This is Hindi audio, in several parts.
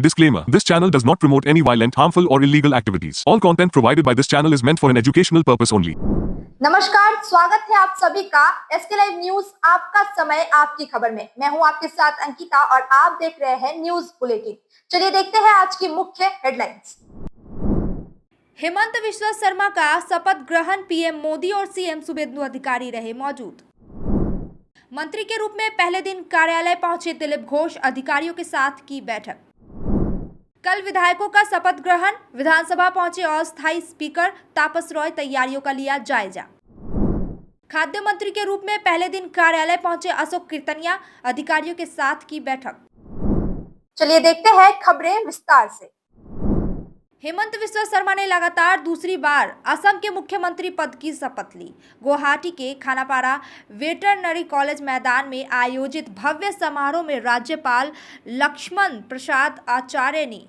Disclaimer. This channel does not promote any violent, harmful or illegal activities. All content provided by this channel is meant for an educational purpose only. नमस्कार, स्वागत है आप सभी का एसके लाइव न्यूज आपका समय आपकी खबर में। मैं हूं आपके साथ अंकिता और आप देख रहे हैं न्यूज बुलेटिन। चलिए देखते हैं आज की मुख्य हेडलाइंस। हेमंत बिस्वा शर्मा का शपथ ग्रहण, पीएम मोदी और सीएम शुभेंदु अधिकारी रहे मौजूद। मंत्री के रूप में पहले दिन कार्यालय पहुंचे दिलीप घोष, अधिकारियों के साथ की बैठक। कल विधायकों का शपथ ग्रहण, विधानसभा पहुंचे अस्थायी स्पीकर तापस रॉय, तैयारियों का लिया जायजा। खाद्य मंत्री के रूप में पहले दिन कार्यालय पहुंचे अशोक कीर्तनिया, अधिकारियों के साथ की बैठक। चलिए देखते हैं खबरें विस्तार से। हेमंत बिस्वा शर्मा ने लगातार दूसरी बार असम के मुख्यमंत्री पद की शपथ ली। गुवाहाटी के खानापारा वेटरनरी कॉलेज मैदान में आयोजित भव्य समारोह में राज्यपाल लक्ष्मण प्रसाद आचार्य ने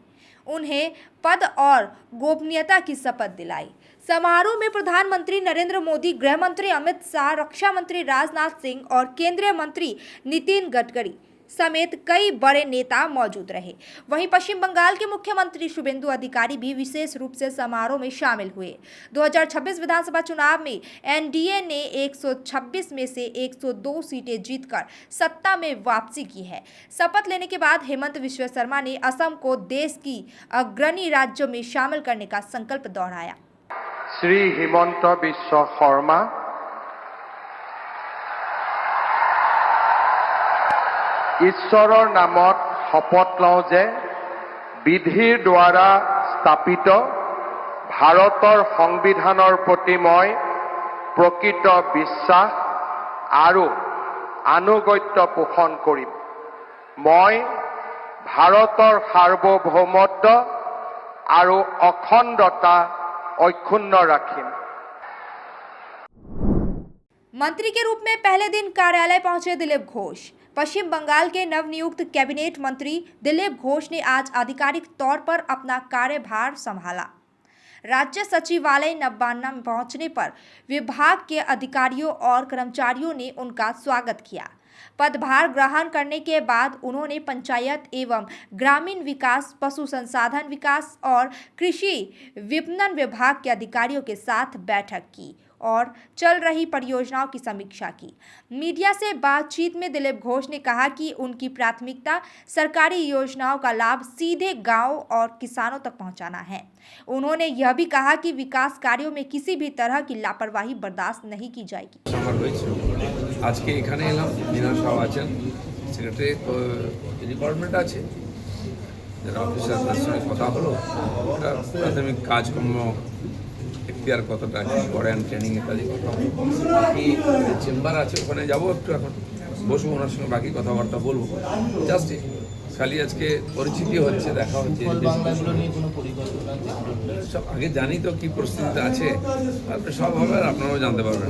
उन्हें पद और गोपनीयता की शपथ दिलाई। समारोह में प्रधानमंत्री नरेंद्र मोदी, गृह मंत्री अमित शाह, रक्षा मंत्री राजनाथ सिंह और केंद्रीय मंत्री नितिन गडकरी समेत कई बड़े नेता मौजूद रहे। वहीं पश्चिम बंगाल के मुख्यमंत्री शुभेंदु अधिकारी भी विशेष रूप से समारोह में शामिल हुए। 2026 विधानसभा चुनाव में एनडीए ने 126 में से 102 सीटें जीतकर सत्ता में वापसी की है। शपथ लेने के बाद हेमंत बिस्वा शर्मा ने असम को देश की अग्रणी राज्यों में शामिल करने का संकल्प दोहराया। श्री हेमंत बिस्वा शर्मा ঈশ্বৰৰ নামত শপত লওঁ যে বিধিৰ দ্বাৰা স্থাপিত ভাৰতৰ সংবিধানৰ প্ৰতি মই প্ৰকৃত বিশ্বাস আৰু আনুগত্য পোষণ কৰিম। মই ভাৰতৰ সাৰ্বভৌমত্ব আৰু অখণ্ডতা অক্ষুণ্ণ ৰাখিম। मंत्री के रूप में पहले दिन कार्यालय पहुंचे दिलीप घोष। पश्चिम बंगाल के नवनियुक्त कैबिनेट मंत्री दिलीप घोष ने आज आधिकारिक तौर पर अपना कार्यभार संभाला। राज्य सचिवालय नवान्ना में पहुंचने पर विभाग के अधिकारियों और कर्मचारियों ने उनका स्वागत किया। पदभार ग्रहण करने के बाद उन्होंने पंचायत एवं ग्रामीण विकास, पशु संसाधन विकास और कृषि विपणन विभाग के अधिकारियों के साथ बैठक की और चल रही परियोजनाओं की समीक्षा की। मीडिया से बातचीत में दिलीप घोष ने कहा कि उनकी प्राथमिकता सरकारी योजनाओं का लाभ सीधे गांव और किसानों तक पहुंचाना है। उन्होंने यह भी कहा कि विकास कार्यों में किसी भी तरह की लापरवाही बर्दाश्त नहीं की जाएगी। आज के एखाने एलाम मीना साहब आছেন, সেক্রেটারি ডিপার্টমেন্ট আছে, যারা অফিসারদের সঙ্গে কথা হলো, প্রাথমিক কাজকর্ম এখতিয়ার কতটা কি করেন, ট্রেনিং ইত্যাদি কথা বাকি চেম্বার আছে, ওখানে যাবো একটু, এখন বসবো, ওনার সঙ্গে বাকি কথাবার্তা বলবো। জাস্ট খালি আজকে পরিচিতি হচ্ছে, দেখা হচ্ছে, সব আগে জানি তো কি পরিস্থিতিতে আছে, তারপরে সব হবে আর আপনারাও জানতে পারবেন।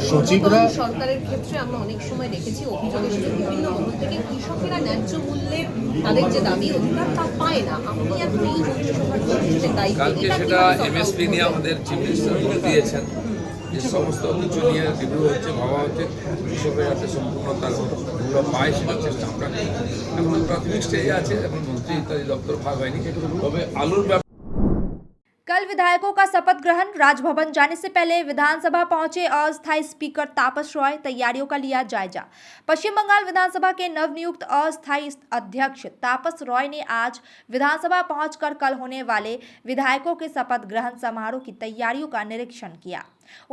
সচিবরা সরকারের ক্ষেত্রে আমরা অনেক সময় দেখেছি অভিযোগ এসেছে বিভিন্ন মহল থেকে, কৃষকেরা ন্যায্য মূল্যে তাদের যে দাবি অধিকার তা পায় না। আপনি এখন এই মন্ত্রিসভার দায়িত্ব, কালকে সেটা এমএসপি নিয়ে আমাদের চিফ মিনিস্টার বলে দিয়েছেন যে সমস্ত কিছু নিয়ে রিভিউ হচ্ছে, ভাবা হচ্ছে কৃষকের যাতে সম্পূর্ণ তার মূল্য পায়, সেটা চেষ্টা আমরা এখন প্রাথমিক স্টেজে আছে, এখন মন্ত্রী ইত্যাদি দপ্তর ভাগ হয়নি। তবে আলুর कल विधायकों का शपथ ग्रहण, राजभवन जाने से पहले विधानसभा पहुंचे अस्थायी स्पीकर तापस रॉय, तैयारियों का लिया जायजा। पश्चिम बंगाल विधानसभा के नवनियुक्त अस्थायी अध्यक्ष तापस रॉय ने आज विधानसभा पहुंचकर कल होने वाले विधायकों के शपथ ग्रहण समारोह की तैयारियों का निरीक्षण किया।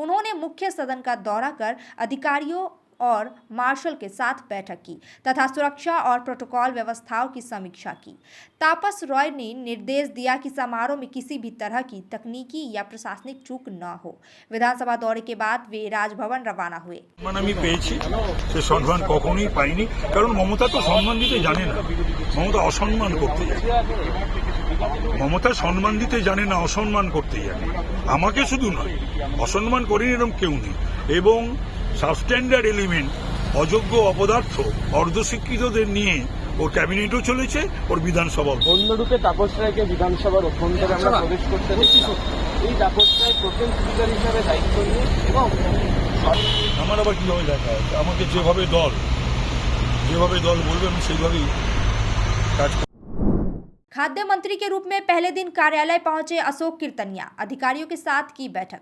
उन्होंने मुख्य सदन का दौरा कर अधिकारियों और मार्शल के साथ बैठक की तथा सुरक्षा और प्रोटोकॉल व्यवस्थाओं की समीक्षा की। तापस रॉय ने निर्देश दिया कि समारोह में किसी भी तरह की तकनीकी या प्रशासनिक चूक न हो। विधानसभा दौरे के बाद वे राजभवन रवाना हुए। আমি পেয়েছি সে সম্মান কখনোই পাইনি, কারণ মমতা তো সম্মান দিতে জানে না, মমতা অসম্মান করতে জানে। মমতা সম্মান দিতে জানে না, অসম্মান করতে জানে। আমাকে শুধু নয়, অসম্মান করেনি এরকম কেউ নেই। এবং সাবস্ট্যান্ডার্ড এলিমেন্ট, অযোগ্য অপদার্থ, অর্ধশিক্ষিতদের নিয়ে ওর ক্যাবিনেটও চলেছে, ওর বিধানসভা অন্যরূপে তাপস রায়কে বিধানসভার অভ্যন্তরে আমরা প্রবেশ করতে দেখছি। এই তাপস রায় প্রথম স্পিকার হিসাবে দায়িত্ব নিয়ে এবং আমার আবার কীভাবে দেখা হয়, আমাকে যেভাবে দল বলবে আমি সেইভাবেই কাজ खाद्य मंत्री के रूप में पहले दिन कार्यालय पहुंचे अशोक कीर्तनिया, अधिकारियों के साथ की बैठक।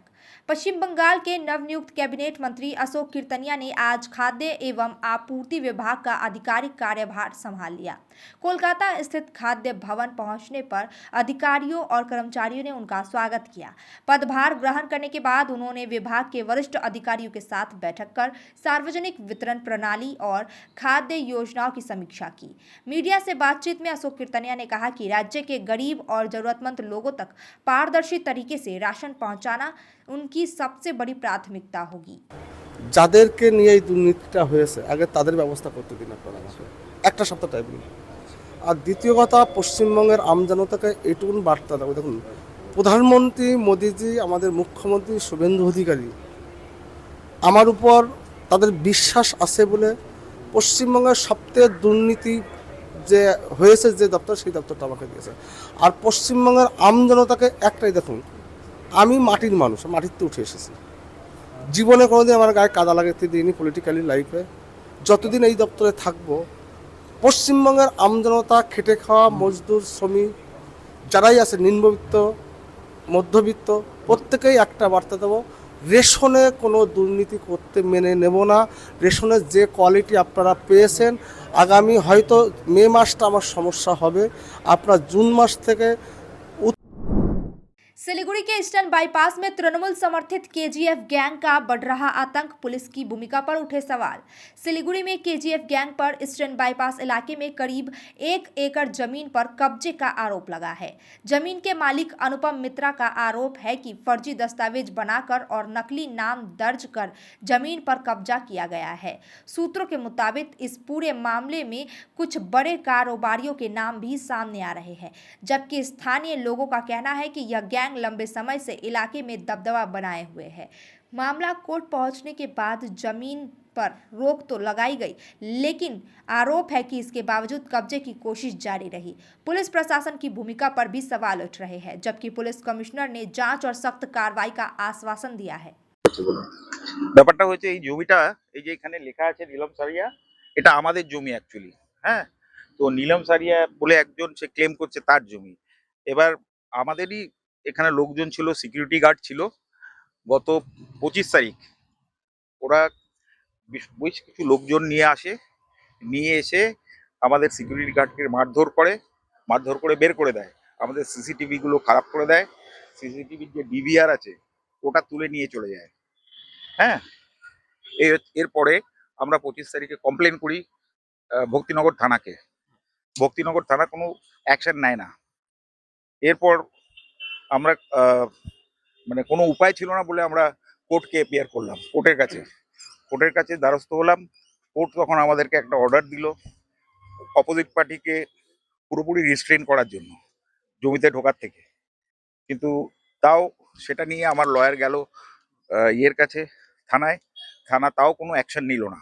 पश्चिम बंगाल के नवनियुक्त कैबिनेट मंत्री अशोक कीर्तनिया ने आज खाद्य एवं आपूर्ति विभाग का आधिकारिक कार्यभार संभाल लिया। कोलकाता स्थित खाद्य भवन पहुंचने पर अधिकारियों और कर्मचारियों ने उनका स्वागत किया। पदभार ग्रहण करने के बाद उन्होंने विभाग के वरिष्ठ अधिकारियों के साथ बैठक कर सार्वजनिक वितरण प्रणाली और खाद्य योजनाओं की समीक्षा की। मीडिया से बातचीत में अशोक कीर्तनिया ने कहा कि राज्य के गरीब और जरूरतमंद लोगों तक पारदर्शी तरीके से राशन पहुंचाना उनकी सबसे बड़ी प्राथमिकता होगी। যাদেরকে নিয়ে এই দুর্নীতিটা হয়েছে আগে তাদের ব্যবস্থা করতে দিন আপনারা আমাকে একটা সপ্তাহ টাইম দিন। আর দ্বিতীয় কথা, পশ্চিমবঙ্গের আমজনতাকে এটুকুন বার্তা দেবো, দেখুন প্রধানমন্ত্রী মোদিজি, আমাদের মুখ্যমন্ত্রী শুভেন্দু অধিকারী আমার উপর তাদের বিশ্বাস আছে বলে পশ্চিমবঙ্গের সবথেকে দুর্নীতি যে হয়েছে যে দপ্তর, সেই দপ্তরটা আমাকে দিয়েছে। আর পশ্চিমবঙ্গের আমজনতাকে একটাই, দেখুন আমি মাটির মানুষ, মাটিতে উঠে এসেছি, জীবনে কোনোদিন আমার গায়ে কাদা লাগাতে দিইনি পলিটিক্যালি লাইফে। যতদিন এই দপ্তরে থাকবো, পশ্চিমবঙ্গের আমজনতা, খেটে খাওয়া মজদুর, শ্রমিক যারাই আছে, নিম্নবিত্ত, মধ্যবিত্ত, প্রত্যেকেই একটা বার্তা দেবো, রেশনে কোনো দুর্নীতি করতে মেনে নেব না। রেশনের যে কোয়ালিটি আপনারা পেয়েছেন, আগামী হয়তো মে মাসটা আমার সমস্যা হবে, আপনার জুন মাস থেকে। सिलीगुड़ी के ईस्टर्न बाईपास में तृणमूल समर्थित केजीएफ गैंग का बढ़ रहा आतंक, पुलिस की भूमिका पर उठे सवाल। सिलीगुड़ी में केजीएफ गैंग पर ईस्टर्न बाईपास इलाके में करीब 1 एकड़ जमीन पर कब्जे का आरोप लगा है। जमीन के मालिक अनुपम मित्रा का आरोप है कि फर्जी दस्तावेज बनाकर और नकली नाम दर्ज कर जमीन पर कब्जा किया गया है। सूत्रों के मुताबिक इस पूरे मामले में कुछ बड़े कारोबारियों के नाम भी सामने आ रहे हैं, जबकि स्थानीय लोगों का कहना है कि यह गैंग लंबे समय से इलाके में दबदबा बनाए हुए है। मामला कोर्ट पहुंचने के बाद जमीन पर रोक तो लगाई गई, लेकिन आरोप है कि इसके बावजूद कब्जे की कोशिश जारी रही। पुलिस प्रशासन की भूमिका पर भी सवाल उठ रहे हैं, जबकि पुलिस कमिश्नर ने जांच और सख्त कार्रवाई का आश्वासन दिया है। ব্যাপারটা হচ্ছে এই জমিটা, এই যে এখানে লেখা আছে নীলম সারিয়া, এটা আমাদের জমি অ্যাকচুয়ালি। হ্যাঁ, তো নীলম সারিয়া বলে একজন সে ক্লেম করছে তার জমি। এবার আমাদেরই এখানে লোকজন ছিল, সিকিউরিটি গার্ড ছিল। গত 25 তারিখ ওরা বেশ কিছু লোকজন নিয়ে এসে আমাদের সিকিউরিটি গার্ডকে মারধর করে বের করে দেয়। আমাদের সিসিটিভি গুলো খারাপ করে দেয়। সিসিটিভির যে ডিভিআর আছে ওটা তুলে নিয়ে চলে যায়। হ্যাঁ, এরপরে আমরা 25 তারিখে কমপ্লেন করি ভক্তিনগর থানাকে। ভক্তিনগর থানা কোনো অ্যাকশন নেয় না। এরপর আমরা মানে কোনো উপায় ছিল না বলে আমরা কোর্টকে এপিয়ার করলাম, কোর্টের কাছে দ্বারস্থ হলাম। কোর্ট তখন আমাদেরকে একটা অর্ডার দিল অপোজিট পার্টিকে পুরোপুরি রিস্ট্রেন করার জন্য জমিতে ঢোকার থেকে। কিন্তু তাও সেটা নিয়ে আমার লয়ার গেল ইয়ের কাছে, থানা তাও কোনো অ্যাকশন নিল না।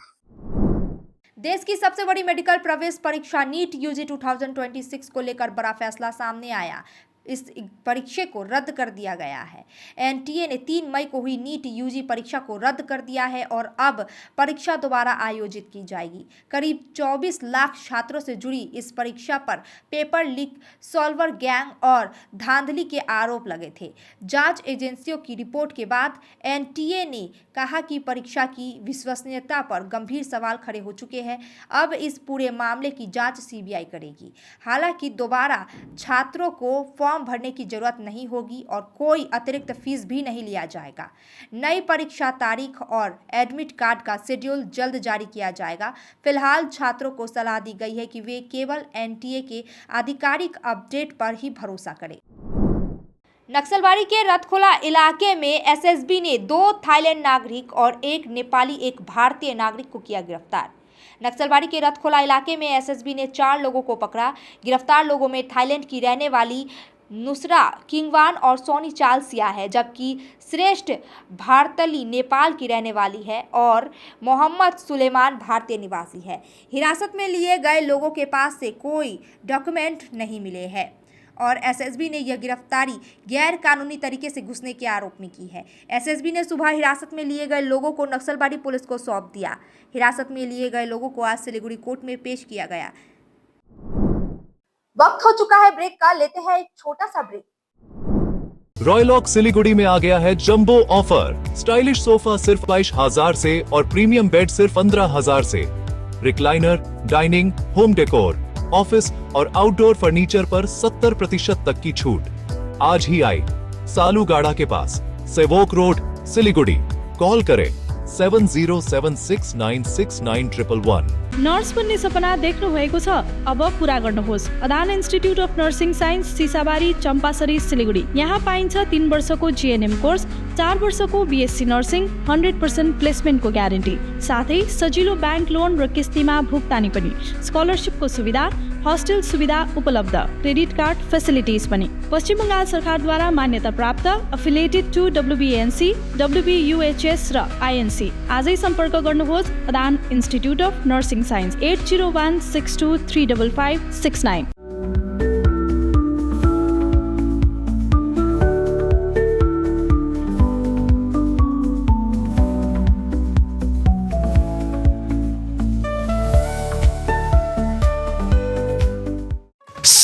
देश की सबसे बड़ी मेडिकल प्रवेश परीक्षा नीट यूजी 2026 को लेकर बड़ा फैसला सामने आया। इस परीक्षा को रद्द कर दिया गया है। एनटीए ने 3 मई को हुई नीट यूजी परीक्षा को रद्द कर दिया है और अब परीक्षा दोबारा आयोजित की जाएगी। करीब 24 लाख छात्रों से जुड़ी इस परीक्षा पर पेपर लीक, सॉल्वर गैंग और धांधली के आरोप लगे थे। जांच एजेंसियों की रिपोर्ट के बाद एनटीए ने कहा कि परीक्षा की विश्वसनीयता पर गंभीर सवाल खड़े हो चुके हैं। अब इस पूरे मामले की जांच सीबीआई करेगी। हालांकि दोबारा छात्रों को फॉर्म भरने की जरूरत नहीं होगी और कोई अतिरिक्त फीस भी नहीं लिया जाएगा। नई परीक्षा तारीख और एडमिट कार्ड का शेड्यूल जल्द जारी किया जाएगा। फिलहाल छात्रों को सलाह दी गई है कि वे केवल एनटीए के आधिकारिक अपडेट पर ही भरोसा करें। नक्सलबाड़ी के रतखोला इलाके में एसएसबी ने 2 थाईलैंड नागरिक और 1 नेपाली, 1 भारतीय नागरिक को किया गिरफ्तार। नक्सलबाड़ी के रतखोला इलाके में एसएसबी ने 4 लोगों को पकड़ा। गिरफ्तार लोगों में थाईलैंड की रहने वाली नुसरा किंगवान और सोनी चालसिया है, जबकि श्रेष्ठ भारतली नेपाल की रहने वाली है और मोहम्मद सुलेमान भारतीय निवासी है। हिरासत में लिए गए लोगों के पास से कोई डॉक्यूमेंट नहीं मिले हैं और एसएसबी ने यह गिरफ्तारी गैर कानूनी तरीके से घुसने के आरोप में की है। एसएसबी ने सुबह हिरासत में लिए गए लोगों को नक्सलबाड़ी पुलिस को सौंप दिया। हिरासत में लिए गए लोगों को आज सिलीगुड़ी कोर्ट में पेश किया गया। वक्त हो चुका है ब्रेक का, लेते हैं एक छोटा सा ब्रेक। रॉयलॉक सिलीगुड़ी में आ गया है जंबो ऑफर। स्टाइलिश सोफा सिर्फ 22,000 से और प्रीमियम बेड सिर्फ 15,000 से। Recliner, dining, home decor, office और आउटडोर फर्नीचर पर 70% तक की छूट। आज ही आए सालूगाड़ा के पास, सेवोक रोड, सिलीगुड़ी। कॉल करें 7076969111। नर्स बन्ने सपना देख्नु भएको छ? अब पूरा गर्नुहोस्। Adan institute of nursing science, Sisabari, Champasari, Siliguri. यहाँ पाइन्छ 3 वर्षको जीएनएम कोर्स, 4 वर्षको बीएससी नर्सिङ, 100% प्लेसमेन्टको ग्यारेन्टी, साथै सजिलो ब्याङ्क लोन र किस्तीमा भुक्तानी पनि। स्कलरसिपको सुविधा, हस्टेल सुविधा उपलब्ध, क्रेडिट कार्ड फेसिलिटिज पनि। पश्चिम बङ्गाल सरकारद्वारा मान्यता प्राप्त, affiliated to WBNC, WBUHS raw INC। आजै सम्पर्क गर्नुहोस् Adan institute of nursing signs, 8016235569।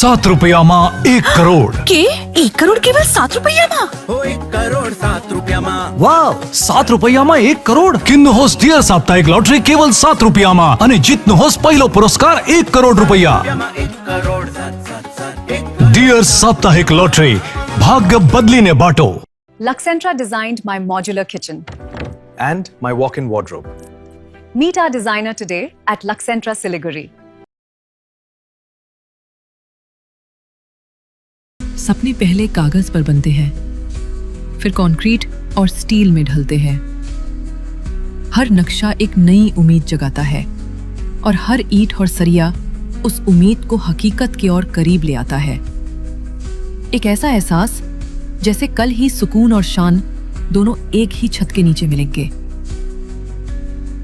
₹7 1 crore के 1 करोड़ केवल 7 रुपैयामा? हो 1 करोड़ 7 रुपैयामा। वाव, 7 रुपैयामा 1 करोड़। किन्नुहोस् डियर साप्ताहिक लटरी केवल 7 रुपैयामा अनि जित्नुहोस् पहिलो पुरस्कार 1 करोड़ रुपैयाँ। डियर साप्ताहिक लटरी, भाग्य बदलिने बाटो। Luxentra designed my modular kitchen And my walk-in wardrobe. Meet our designer today at Luxentra Siliguri. सपने पहले कागज पर बनते हैं, फिर कंक्रीट और स्टील में ढलते हैं। हर नक्शा एक नई उम्मीद जगाता है और हर ईंट और सरिया उस उम्मीद को हकीकत की ओर करीब ले आता है। एक ऐसा एहसास जैसे कल ही सुकून और शान दोनों एक ही छत के नीचे मिलेंगे।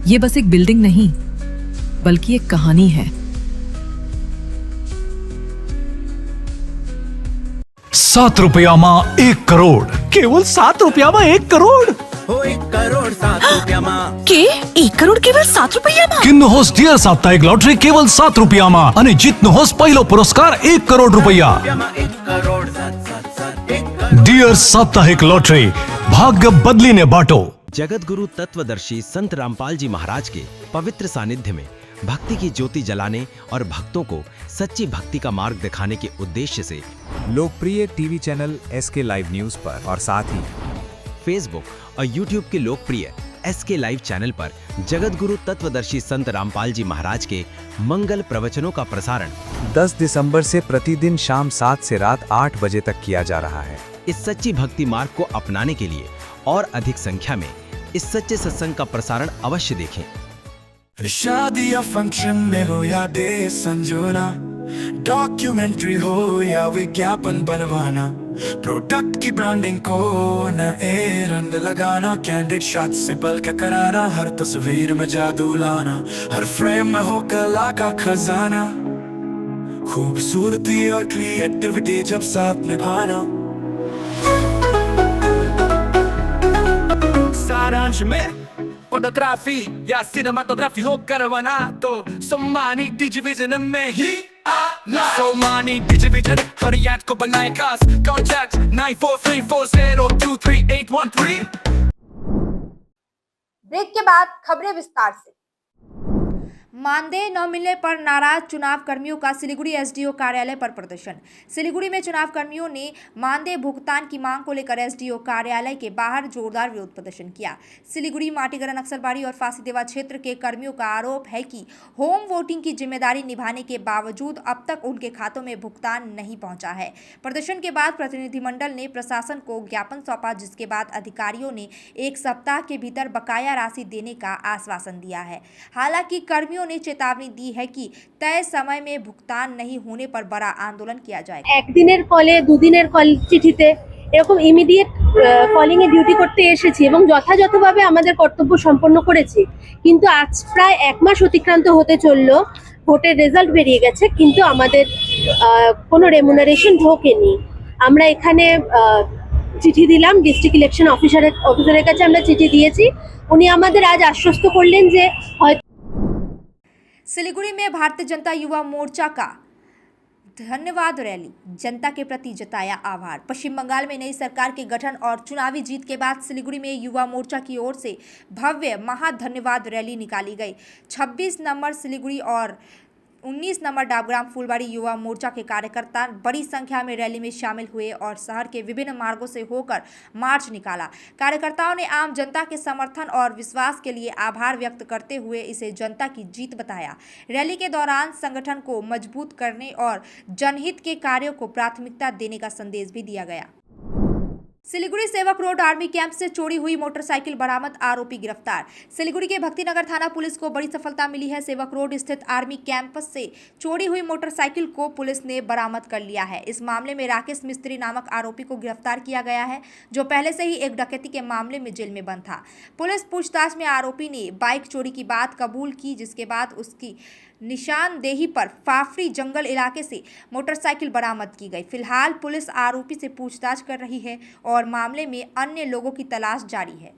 ये बस एक बिल्डिंग नहीं, बल्कि एक कहानी है। 7 रुपैयामा 1 करोड़। केवल 7 रुपैयामा 1 करोड़। हो 1 करोड़ 7 रुपैयामा। के 1 करोड़ केवल 7 रुपैयामा? किन्नुहोस् डियर साप्ताहिक लटरी केवल 7 रुपैयामा अनि जित्नुहोस् पहिलो पुरस्कार 1 करोड़ रुपैयाँ। डियर साप्ताहिक लटरी, भाग्य बदलिने बाटो। जगत गुरु तत्वदर्शी संत रामपाल जी महाराज के पवित्र सानिध्य में भक्ति की ज्योति जलाने और भक्तों को सच्ची भक्ति का मार्ग दिखाने के उद्देश्य से लोकप्रिय TV channel SK live news पर और साथ ही फेसबुक और यूट्यूब के लोकप्रिय SK लाइव चैनल पर जगत गुरु तत्वदर्शी संत रामपाल जी महाराज के मंगल प्रवचनों का प्रसारण 10 दिसंबर से प्रतिदिन शाम 7 से रात 8 बजे तक किया जा रहा है। इस सच्ची भक्ति मार्ग को अपनाने के लिए और अधिक संख्या में इस सच्चे सत्संग का प्रसारण अवश्य देखें। शादी या फंक्शन में हो या डे संजोना, डॉक्यूमेंट्री हो या विज्ञापन बनवाना, प्रोडक्ट की ब्रांडिंग को नए रंग लगाना, कैंडिड शॉट से बल्कि कराना, हर तस्वीर में जादू लाना, हर फ्रेम में हो कला का खजाना, खूबसूरती और क्रिएटिविटी जब साथ निभाना। सारांश में फोटोग्राफी या सिनेमाटोग्राफी हो करवाना तो सोमानी डिजिविजन में ही आना। सोमानी डिजिविजन फरियाद को बनाए खास, कॉन्टैक्ट 9434023813। ब्रेक के बाद खबरें विस्तार से। मानदेय न मिलने पर नाराज चुनाव कर्मियों का सिलीगुड़ी एसडीओ कार्यालय पर प्रदर्शन। सिलीगुड़ी में चुनाव कर्मियों ने मानदेय भुगतान की मांग को लेकर एसडीओ कार्यालय के बाहर जोरदार विरोध प्रदर्शन किया। सिलीगुड़ी माटीगरा नक्सलबाड़ी और फांसीदेवा क्षेत्र के कर्मियों का आरोप है कि होम वोटिंग की जिम्मेदारी निभाने के बावजूद अब तक उनके खातों में भुगतान नहीं पहुंचा है। प्रदर्शन के बाद प्रतिनिधिमंडल ने प्रशासन को ज्ञापन सौंपा, जिसके बाद अधिकारियों ने 1 सप्ताह के भीतर बकाया राशि देने का आश्वासन दिया है। हालांकि कर्मियों ने चेतावनी दी है कि तय समय में भुगतान नहीं होने पर बड़ा आंदोलन किया जाएगा। एक दिनेर कले 2 दिनेर कल चिठिते এরকম ইমিডিয়েট কলিং এ ডিউটি করতে এসেছি এবং যথাযথভাবে আমাদের কর্তব্য সম্পন্ন করেছি, কিন্তু আজ প্রায় 1 মাস অতিক্রান্ত হতে চললো। ভোটের রেজাল্ট বেরিয়ে গেছে, কিন্তু আমাদের কোনো রেমুনারেশন ঢোকেনি। আমরা এখানে চিঠি দিলাম, ডিস্ট্রিক্ট ইলেকশন অফিসারের কাছে আমরা চিঠি দিয়েছি। উনি আমাদের আজ আশ্বস্ত করলেন যে হয়তো। सिलीगुड़ी में भारतीय जनता युवा मोर्चा का धन्यवाद रैली, जनता के प्रति जताया आभार। पश्चिम बंगाल में नई सरकार के गठन और चुनावी जीत के बाद सिलीगुड़ी में युवा मोर्चा की ओर से भव्य महाधन्यवाद रैली निकाली गई। 26 नंबर सिलीगुड़ी और 19 नंबर डाबग्राम फुलबाड़ी युवा मोर्चा के कार्यकर्ता बड़ी संख्या में रैली में शामिल हुए और शहर के विभिन्न मार्गों से होकर मार्च निकाला। कार्यकर्ताओं ने आम जनता के समर्थन और विश्वास के लिए आभार व्यक्त करते हुए इसे जनता की जीत बताया। रैली के दौरान संगठन को मजबूत करने और जनहित के कार्यों को प्राथमिकता देने का संदेश भी दिया गया। सिलीगुड़ी सेवक रोड आर्मी कैंप से चोरी हुई मोटरसाइकिल बरामद, आरोपी गिरफ्तार। सिलीगुड़ी के भक्तिनगर थाना पुलिस को बड़ी सफलता मिली है। सेवक रोड स्थित आर्मी कैंपस से चोरी हुई मोटरसाइकिल को पुलिस ने बरामद कर लिया है। इस मामले में राकेश मिस्त्री नामक आरोपी को गिरफ्तार किया गया है, जो पहले से ही एक डकैती के मामले में जेल में बंद था। पुलिस पूछताछ में आरोपी ने बाइक चोरी की बात कबूल की, जिसके बाद उसकी निशानदेही पर फाफरी जंगल इलाके से मोटरसाइकिल बरामद की गई। फिलहाल पुलिस आरोपी से पूछताछ कर रही है और मामले में अन्य लोगों की तलाश जारी है।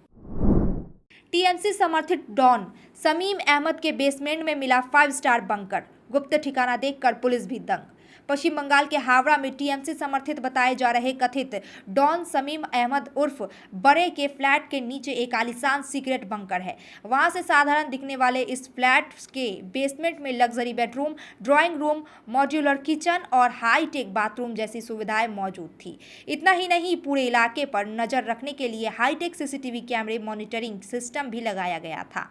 टीएमसी समर्थित डॉन समीम अहमद के बेसमेंट में मिला 5 स्टार बंकर, गुप्त ठिकाना देखकर पुलिस भी दंग। पश्चिम बंगाल के हावड़ा में टीएमसी समर्थित बताए जा रहे कथित डॉन समीम अहमद उर्फ बड़े के फ्लैट के नीचे एक आलीशान सीक्रेट बंकर है। वहां से साधारण दिखने वाले इस फ्लैट के बेसमेंट में luxury bedroom, drawing room, modular kitchen और हाईटेक बाथरूम जैसी सुविधाएं मौजूद थी। इतना ही नहीं, पूरे इलाके पर नजर रखने के लिए हाईटेक सीसीटीवी कैमरे मॉनिटरिंग सिस्टम भी लगाया गया था।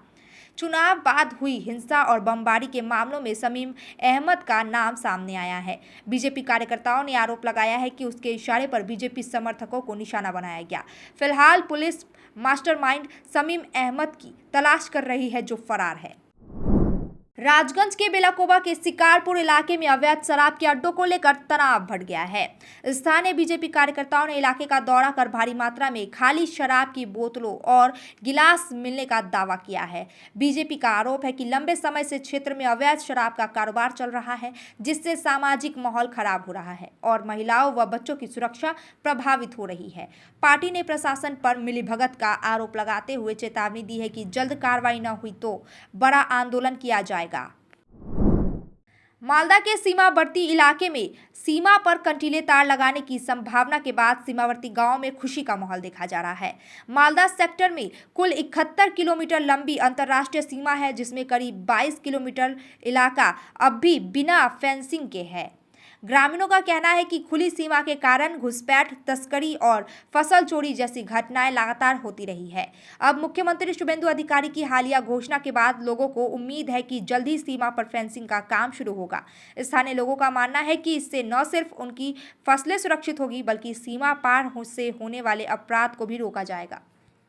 चुनाव बाद हुई हिंसा और बमबारी के मामलों में समीम अहमद का नाम सामने आया है। बीजेपी कार्यकर्ताओं ने आरोप लगाया है कि उसके इशारे पर बीजेपी समर्थकों को निशाना बनाया गया। फिलहाल पुलिस मास्टरमाइंड समीम अहमद की तलाश कर रही है, जो फरार है। राजगंज के बेलाकोबा के शिकारपुर इलाके में अवैध शराब के अड्डों को लेकर तनाव बढ़ गया है। स्थानीय बीजेपी कार्यकर्ताओं ने इलाके का दौरा कर भारी मात्रा में खाली शराब की बोतलों और गिलास मिलने का दावा किया है। बीजेपी का आरोप है कि लंबे समय से क्षेत्र में अवैध शराब का कारोबार चल रहा है, जिससे सामाजिक माहौल खराब हो रहा है और महिलाओं व बच्चों की सुरक्षा प्रभावित हो रही है। पार्टी ने प्रशासन पर मिलीभगत का आरोप लगाते हुए चेतावनी दी है कि जल्द कार्रवाई न हुई तो बड़ा आंदोलन किया जाएगा। मालदा के सीमावर्ती इलाके में सीमा पर कंटीले तार लगाने की संभावना के बाद सीमावर्ती गांव में खुशी का माहौल देखा जा रहा है। मालदा सेक्टर में कुल 71 किलोमीटर लंबी अंतर्राष्ट्रीय सीमा है, जिसमें करीब 22 किलोमीटर इलाका अब भी बिना फेंसिंग के है। ग्रामीणों का कहना है कि खुली सीमा के कारण घुसपैठ, तस्करी और फसल चोरी जैसी घटनाएं लगातार होती रही है। अब मुख्यमंत्री शुभेंदु अधिकारी की हालिया घोषणा के बाद लोगों को उम्मीद है कि जल्द ही सीमा पर फेंसिंग का काम शुरू होगा। स्थानीय लोगों का मानना है कि इससे न सिर्फ उनकी फसलें सुरक्षित होगी, बल्कि सीमा पार से होने वाले अपराध को भी रोका जाएगा।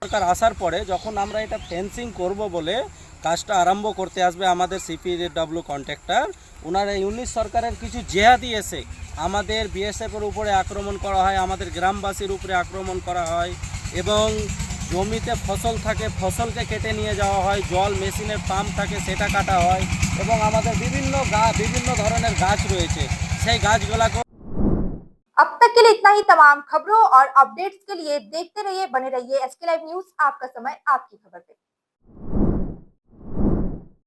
সরকার আসার পরে যখন আমরা এটা ফেন্সিং করব বলে কাজটা আরম্ভ করতে আসবে আমাদের সিপিডব্লিউ কন্ট্রাক্টর, ওনারা ইউনিট সরকারের কিছু জেহাদি এসে আমাদের বিএসএফের উপরে আক্রমণ করা হয়, আমাদের গ্রামবাসীর উপরে আক্রমণ করা হয় এবং জমিতে ফসল থাকে ফসলকে কেটে নিয়ে যাওয়া হয়, জল মেশিনের পাম্প থাকে সেটা কাটা হয় এবং আমাদের বিভিন্ন ধরনের গাছ রয়েছে সেই গাছগুলোকে। अब तक के लिए इतना ही। तमाम खबरों और अपडेट्स के लिए देखते रहिए, बने रहिए एसके लाइव न्यूज। आपका समय आपकी खबर पे।